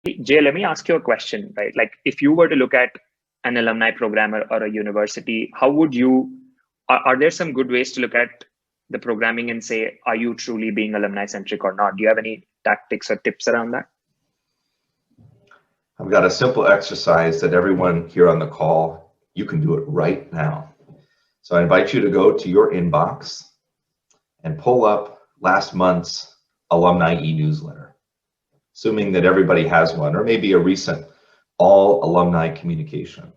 Jay, let me ask you a question, right? Like, if you were to look at an alumni program or a university, how would you, are there some good ways to look at the programming and say, are you truly being alumni centric or not? Do you have any tactics or tips around that? I've got a simple exercise that everyone here on the call, you can do it right now. So I invite you to go to your inbox and pull up last month's alumni e-newsletter, assuming that everybody has one, or maybe a recent all alumni communication.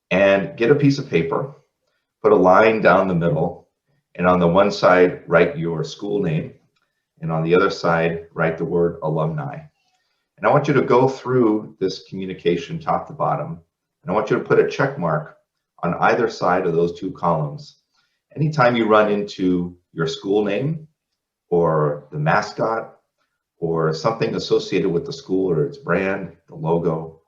And get a piece of paper, put a line down the middle, and on the one side, write your school name, and on the other side, write the word alumni. And I want you to go through this communication top to bottom, and I want you to put a check mark on either side of those two columns. Anytime you run into your school name or the mascot or something associated with the school or its brand, the logo.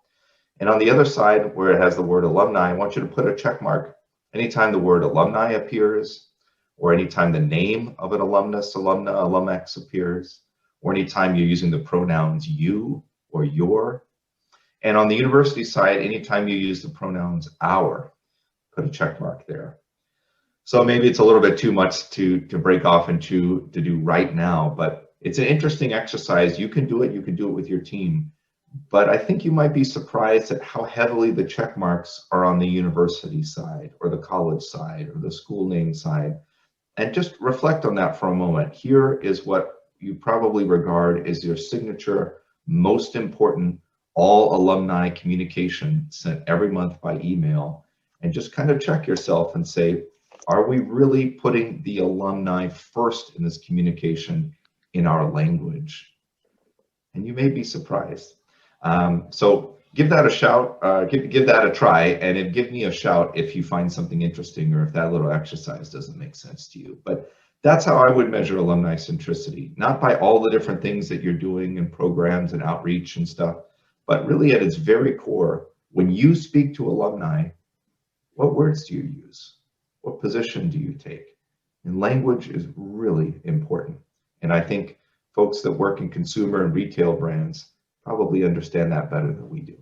And on the other side where it has the word alumni, I want you to put a check mark anytime the word alumni appears, or anytime the name of an alumnus, alumna, alumx appears, or anytime you're using the pronouns you or your. And on the university side, anytime you use the pronouns our, put a check mark there. So maybe it's a little bit too much to break off into to do right now, but it's an interesting exercise. You can do it with your team. But I think you might be surprised at how heavily the check marks are on the university side or the college side or the school name side. And just reflect on that for a moment. Here is what you probably regard as your signature, most important all alumni communication sent every month by email. And just kind of check yourself and say, are we really putting the alumni first in this communication in our language? And you may be surprised. So give that a shout, give that a try, and give me a shout if you find something interesting or if that little exercise doesn't make sense to you. But that's how I would measure alumni centricity, not by all the different things that you're doing in programs and outreach and stuff, but really at its very core, when you speak to alumni, what words do you use? What position do you take? And language is really important. And I think folks that work in consumer and retail brands probably understand that better than we do.